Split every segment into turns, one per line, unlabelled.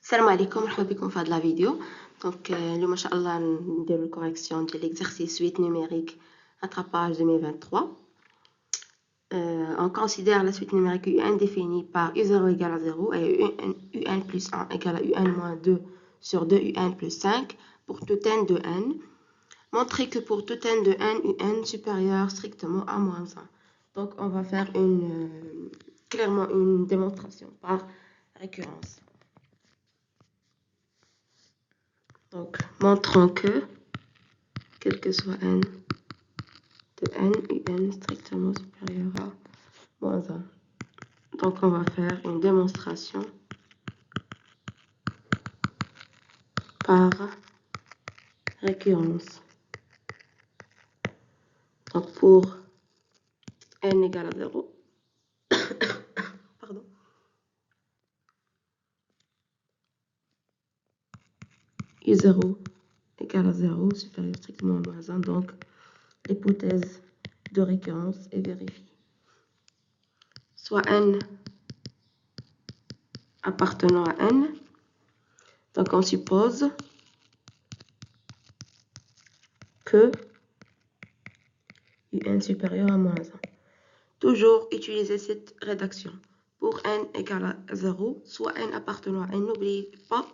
Salam alaikum, مرحبا بكم في هذه la vidéo. Donc, اليوم إن شاء الله ندير الكوريكسيون ديال l'exercice 8 numérique rattrapage 2023. On considère la suite numérique UN définie par U0 égale à 0 et UN plus 1 égale à UN moins 2 sur 2 UN plus 5 pour tout n de n. Montrer que pour tout n de n, UN supérieur strictement à moins 1. Donc, on va faire clairement une démonstration par récurrence. Donc, montrons que, quel que soit n de n, un strictement supérieur à moins 1. Donc, on va faire une démonstration par récurrence. Donc, pour n égale à 0, pardon, U0 égale à 0, supérieur strictement à moins 1. Donc, l'hypothèse de récurrence est vérifiée. Soit n appartenant à n. Donc, on suppose que un supérieur à moins 1. Toujours utiliser cette rédaction. Pour n égale à 0, soit n appartenant à n. N'oubliez pas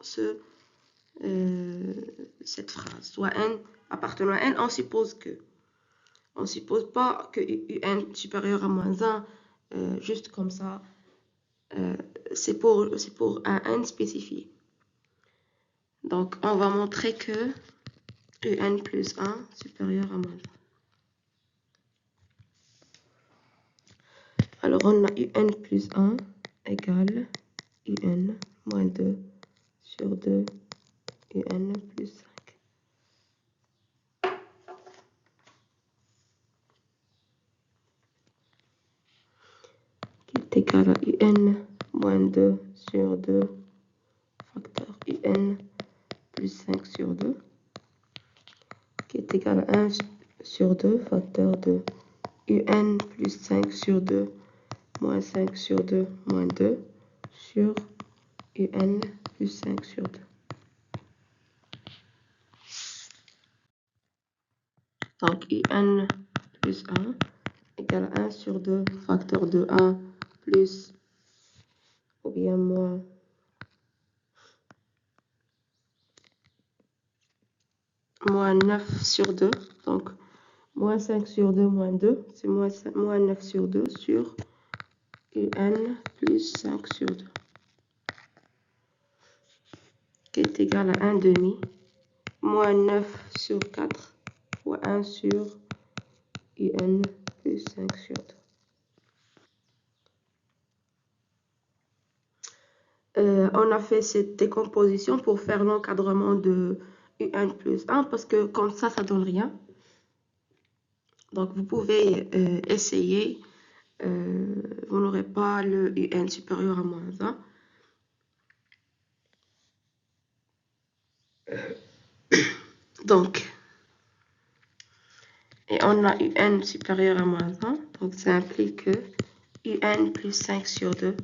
cette phrase. Soit n appartenant à n, on suppose que. On ne suppose pas que un supérieur à moins 1, juste comme ça. C'est pour un n spécifié. Donc, on va montrer que un plus 1 supérieur à moins 1. Alors, on a un plus 1 égale un moins 2 sur 2 un plus 5. Qui est égal à un moins 2 sur 2 facteur un plus 5 sur 2. Qui est égal à 1 sur 2 facteur de un plus 5 sur 2 moins 5 sur 2 moins 2 sur un plus 5 sur 2. Donc, un plus 1 égale à 1 sur 2 facteur de 1 plus ou bien moins 9 sur 2. Donc, moins 5 sur 2 moins 2, c'est moins 9 sur 2 sur un plus 5 sur 2. Qui est égal à 1 demi, moins 9 sur 4 fois 1 sur un plus 5 sur 2. On a fait cette décomposition pour faire l'encadrement de un plus 1 parce que comme ça donne rien. Donc, vous pouvez essayer. Vous n'aurez pas le un supérieur à moins 1. Donc, et on a un supérieur à moins 1. Donc, ça implique que un plus 5 sur 2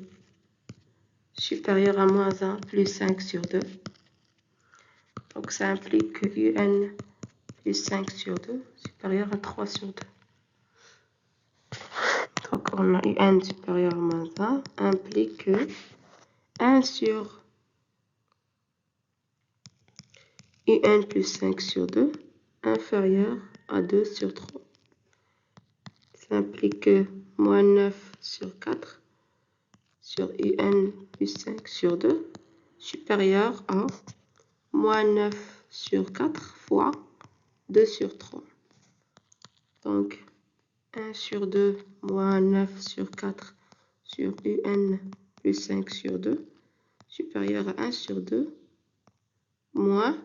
supérieur à moins 1 plus 5 sur 2. Donc, ça implique que un plus 5 sur 2 supérieur à 3 sur 2. Donc, on a un supérieur à moins 1 implique que 1 sur un plus 5 sur 2 inférieur à 2 sur 3. Ça implique que moins 9 sur 4 sur un plus 5 sur 2 supérieur à moins 9 sur 4 fois 2 sur 3. Donc, 1 sur 2 moins 9 sur 4 sur un plus 5 sur 2 supérieur à 1 sur 2 moins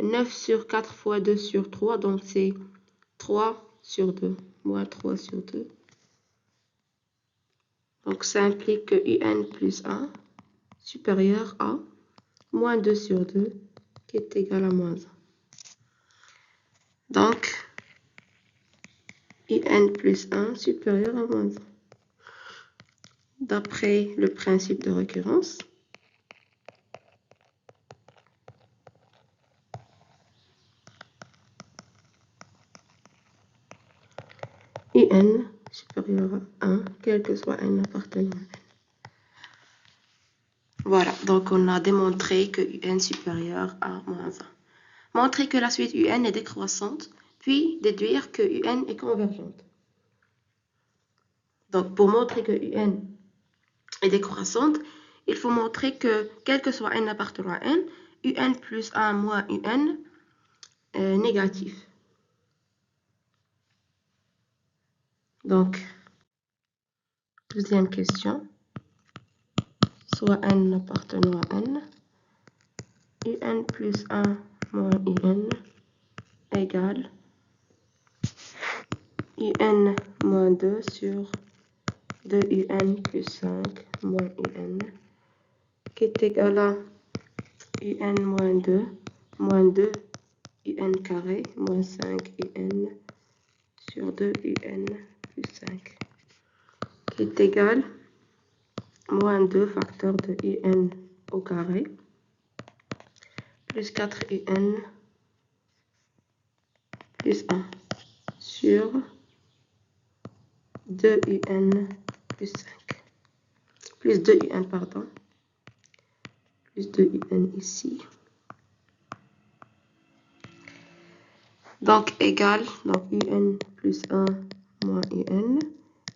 9 sur 4 fois 2 sur 3. Donc, c'est 3 sur 2 moins 3 sur 2. Donc, ça implique que un plus 1 supérieur à moins 2 sur 2 qui est égal à moins 1. Donc, un plus 1 supérieur à moins 1. D'après le principe de récurrence, UN supérieur à 1, quel que soit n appartenant à n. Voilà, donc on a démontré que UN supérieur à moins 1. Montrer que la suite UN est décroissante, puis déduire que UN est convergente. Donc pour montrer que UN est décroissante, il faut montrer que, quel que soit n appartenant à n, UN plus 1 moins UN est négatif. Donc, deuxième question, soit n appartenant à n, UN plus 1 moins UN égale UN moins 2 sur 2UN plus 5 moins UN, qui est égal à UN moins 2 UN carré moins 5 UN sur 2 UN plus 5, qui est égal moins 2 facteur de UN au carré plus 4 UN plus 1 sur 2 UN plus 5 plus 2 UN, pardon, plus 2 UN ici. Donc égal, donc UN plus 1 moins UN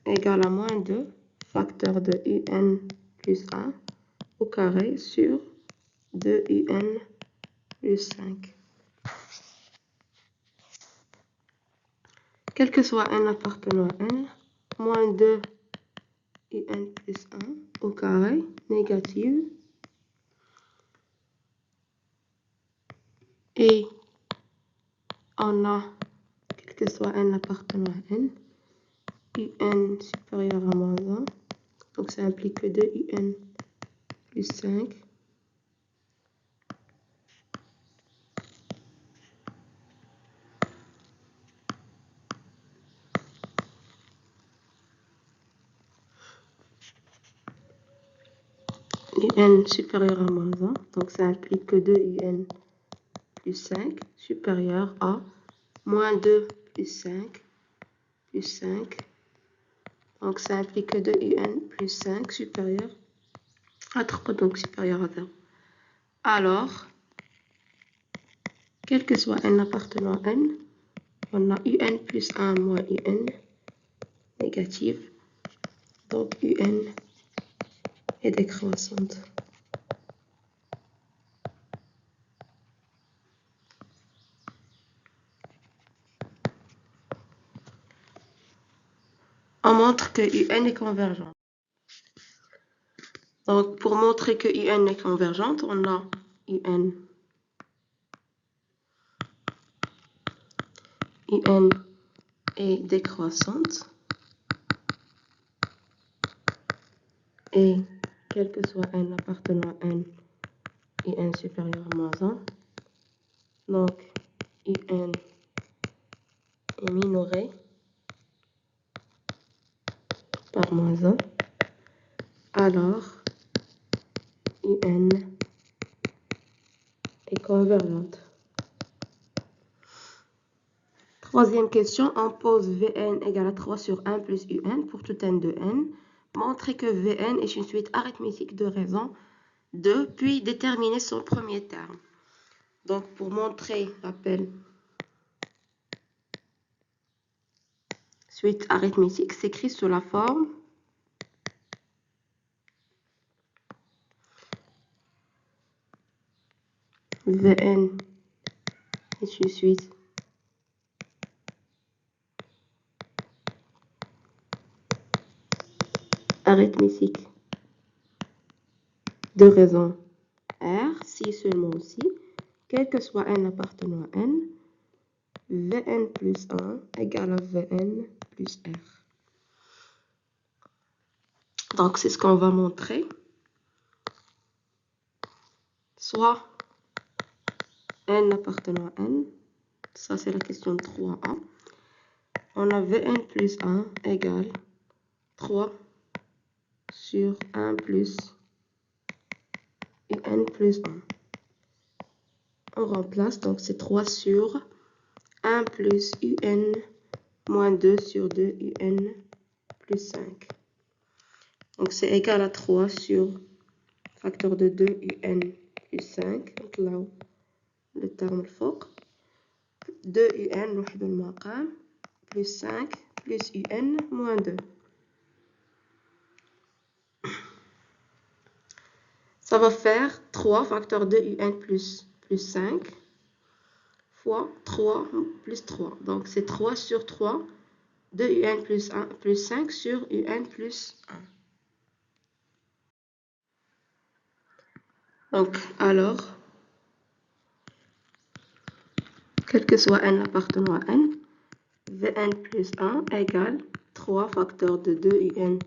égale à moins 2 facteur de UN plus 1 au carré sur 2 UN plus 5. Quel que soit n appartenant à n, moins 2 UN plus 1 au carré négative et on a, quel que soit n appartenant à n, UN supérieur à moins 1, donc ça implique que 2 UN plus 5 UN supérieur à moins 1, donc ça implique que 2 UN plus 5 supérieur à moins 2 plus 5 plus 5, donc ça implique que 2 UN plus 5 supérieur à 3, donc supérieur à 0. Alors, quel que soit n appartenant à n, on a UN plus 1 moins UN négative, donc UN est décroissante. On montre que UN est convergente. Donc, pour montrer que UN est convergente, on a UN est décroissante et quel que soit n appartenant à n, UN supérieur à moins 1, donc UN est minoré par moins 1, alors UN est convergente. Troisième question, on pose Vn égale à 3 sur 1 plus Un pour tout n de n. Montrer que Vn est une suite arithmétique de raison 2, puis déterminer son premier terme. Donc, pour montrer, rappel, suite arithmétique s'écrit sous la forme Vn est une suite arithmétique de raison R, si seulement aussi, quel que soit n appartenant à n, Vn plus 1 égale à Vn plus R. Donc, c'est ce qu'on va montrer. Soit n appartenant à n, ça c'est la question 3a. On a Vn plus 1 égale 3 sur 1 plus Un plus 1. On remplace, donc c'est 3 sur 1 plus Un moins 2 sur 2 un plus 5. Donc c'est égal à 3 sur facteur de 2 un plus 5. Donc là, le terme الفوق 2 un نوحدو المقام plus 5 plus un moins 2. Ça va faire 3 facteur de un plus 5 fois 3 plus 3. Donc c'est 3 sur 3 de un plus 1 plus 5 sur un plus 1. Donc alors, quel que soit n appartenant à n, Vn plus 1 égale 3 facteur de 2 un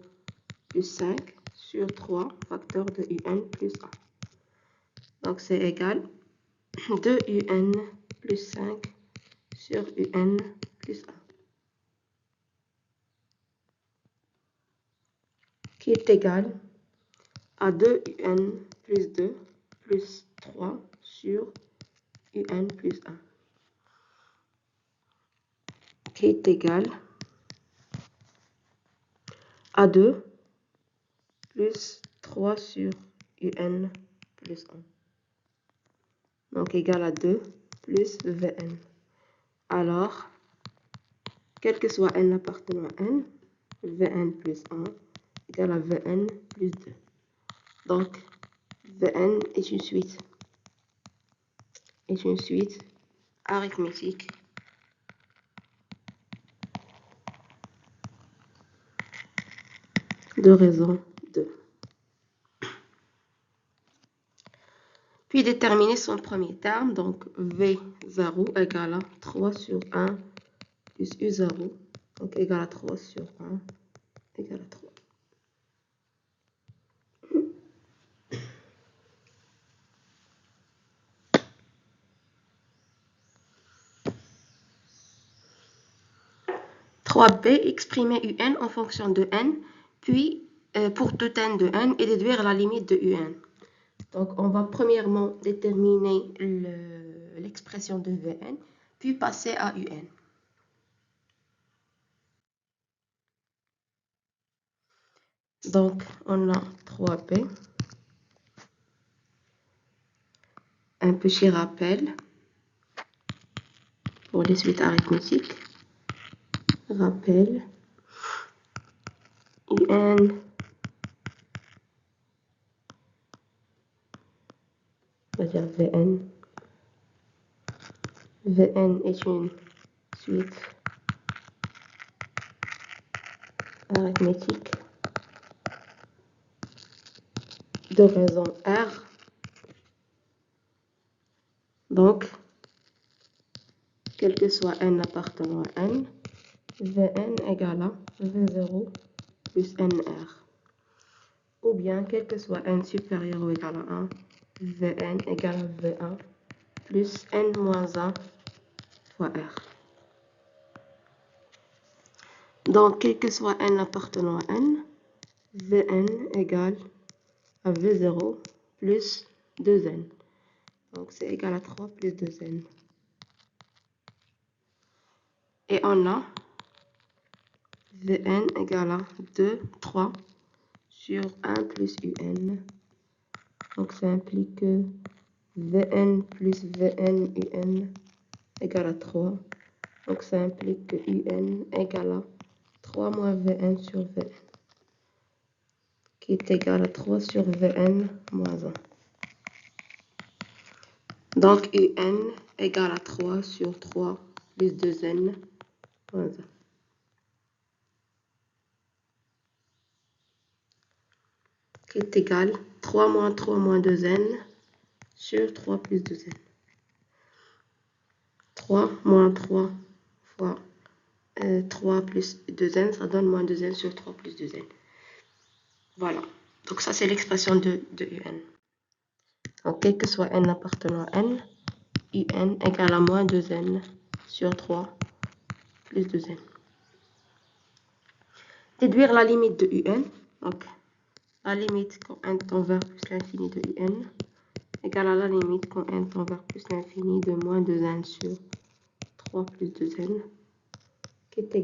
plus 5 sur 3 facteur de un plus 1. Donc c'est égal 2 un plus 5 sur un plus 1. Qui est égal à 2 un plus 2 plus 3 sur un plus 1. Qui est égal à 2 plus 3 sur un plus 1. Donc égal à 2 plus Vn. Alors, quel que soit n appartenant à n, Vn plus 1 égale à Vn plus 2. Donc, Vn est une suite arithmétique de raison 2. Puis déterminer son premier terme, donc V0 égale à 3 sur 1 plus U0, donc égal à 3 sur 1 égale à 3. B, exprimer un en fonction de n, puis pour tout n de n et déduire la limite de un. Donc, on va premièrement déterminer l'expression de Vn, puis passer à un. Donc, on a 3b. Un petit rappel pour les suites arithmétiques. Rappel. un on va dire Vn. Vn est une suite arithmétique de raison R. Donc, quel que soit n appartenant à n, Vn égale à V0 plus nr. Ou bien, quel que soit n supérieur ou égal à 1, Vn égale à V1 plus n moins 1 fois r. Donc, quel que soit n appartenant à n, Vn égale à V0 plus 2n. Donc, c'est égal à 3 plus 2n. Et on a Vn égale à 2, 3 sur 1 plus un. Donc, ça implique que Vn plus Vn un égale à 3. Donc, ça implique que un égale à 3 moins Vn sur Vn, qui est égal à 3 sur Vn moins 1. Donc, un égale à 3 sur 3 plus 2n moins 1. Qui est égal à 3 moins 2n sur 3 plus 2n. 3 moins 3 fois 3 plus 2n, ça donne moins 2n sur 3 plus 2n. Voilà. Donc ça, c'est l'expression de un. Donc, quel que soit n appartenant à n, un égale à moins 2n sur 3 plus 2n. Déduire la limite de un. Donc, la limite quand n tend vers plus l'infini de un égale à la limite quand n tend vers plus l'infini de moins 2n sur 3 plus 2n, qui est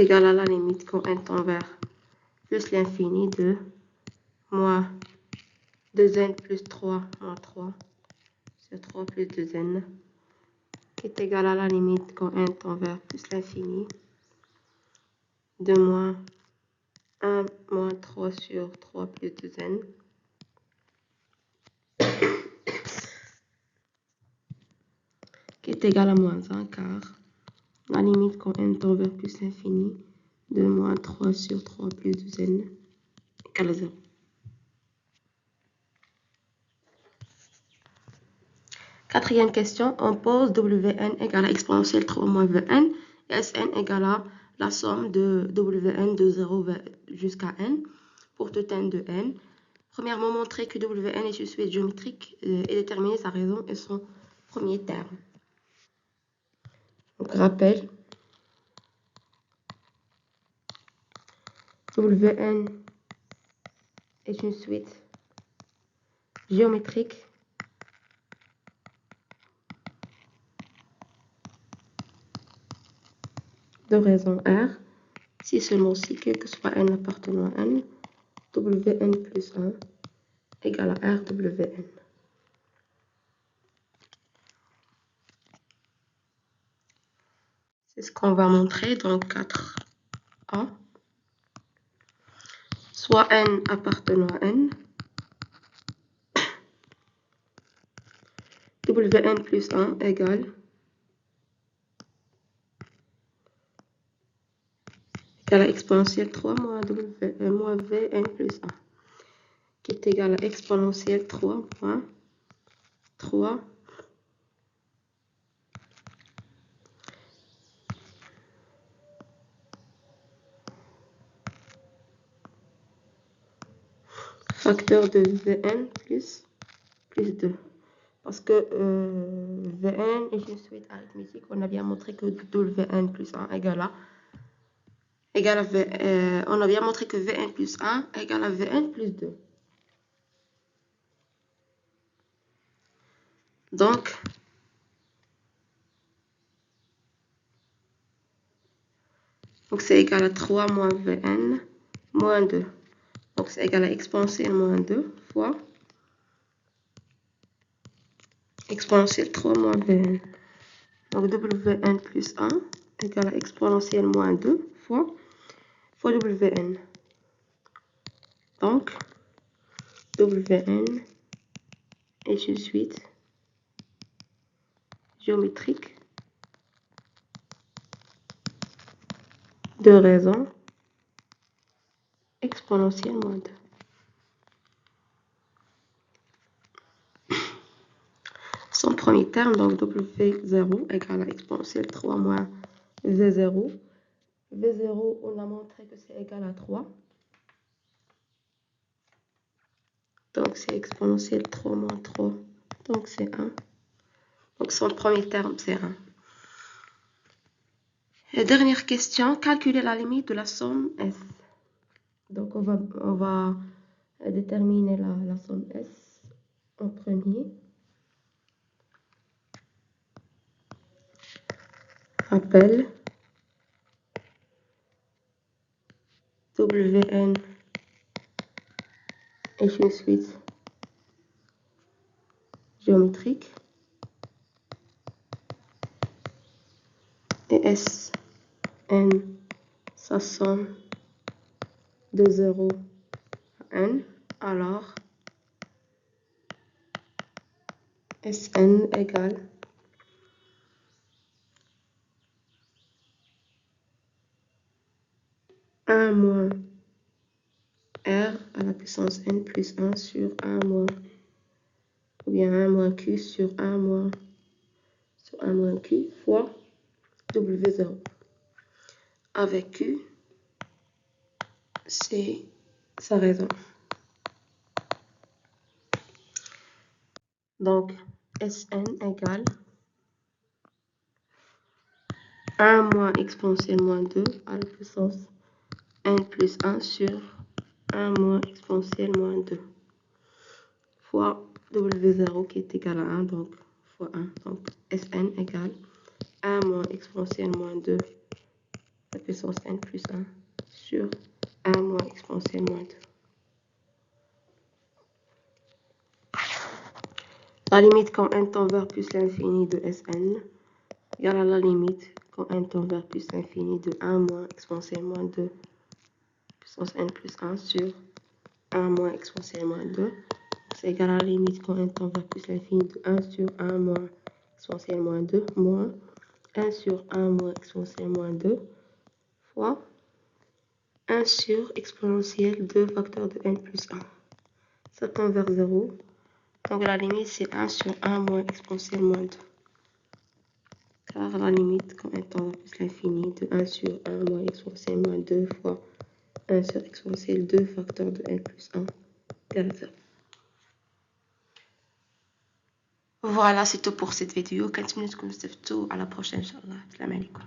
égal à la limite quand n tend vers plus l'infini de moins 2n plus 3 moins 3 sur 3 plus 2n, qui est égal à la limite quand n tend vers plus l'infini de moins 1 moins 3 sur 3 plus 2n, qui est égal à moins 1, car la limite quand n tend vers plus l'infini de moins 3 sur 3 plus 2n égale à 0. Quatrième question, on pose Wn égale à exponentielle 3 moins Vn et Sn égale à la somme de Wn de 0 jusqu'à n pour tout n de n. Premièrement, montrer que Wn est une suite géométrique et déterminer sa raison et son premier terme. Donc, rappel, Wn est une suite géométrique de raison R, si seulement si quel que soit n appartenant à n, Wn plus 1 égale à Rwn. C'est ce qu'on va montrer dans 4a. Soit n appartenant à n, Wn plus 1 égale à exponentielle 3 moins Vn plus 1, qui est égal à exponentielle 3 moins 3 facteur de Vn plus 2. Parce que Vn est une suite arithmétique, on a bien montré que Vn plus 1 égale à on a bien montré que Vn plus 1 égale à Vn plus 2. Donc, c'est égal à 3 moins Vn moins 2. Donc, c'est égal à exponentielle moins 2 fois exponentielle 3 moins Vn. Donc, Wn plus 1 égale à exponentielle moins 2 fois Wn. Donc, Wn est une suite géométrique de raison exponentielle moins 2. Son premier terme, donc W0 égale à exponentielle 3 moins V0. V0, on a montré que c'est égal à 3. Donc, c'est exponentielle 3 moins 3. Donc, c'est 1. Donc, son premier terme, c'est 1. Et dernière question, calculer la limite de la somme S. Donc, on va déterminer la somme S en premier. Rappel. Wn est une suite géométrique. Et Sn, sa somme de 0 à n. Alors, Sn égale moins R à la puissance n plus 1 sur 1 moins, ou bien 1 moins Q sur 1 moins Q fois W0. Avec Q, c'est sa raison. Donc, Sn égale 1 moins exponentielle moins 2 à la puissance n plus 1 sur 1 moins exponentielle moins 2 fois W0 qui est égal à 1, donc fois 1. Donc Sn égale 1 moins exponentielle moins 2, la puissance n plus 1, sur 1 moins exponentielle moins 2. La limite quand n tend vers plus l'infini de Sn égale à la limite quand n tend vers plus l'infini de 1 moins exponentielle moins 2, puissance n plus 1 sur 1 moins exponentielle moins 2. C'est égal à la limite quand n tend vers plus l'infini de 1 sur 1 moins exponentielle moins 2 moins 1 sur 1 moins exponentielle moins 2 fois 1 sur exponentielle 2 facteur de n plus 1. Ça tend vers 0. Donc la limite c'est 1 sur 1 moins exponentielle moins 2. Car la limite quand n tend vers plus l'infini de 1 sur 1 moins exponentielle moins 2 fois 1 sur exponentielle 2 facteur de n plus 1 égale 0. Voilà, c'est tout pour cette vidéo. 15 minutes comme c'est tout. À la prochaine, Inch'Allah. Salam alaikum.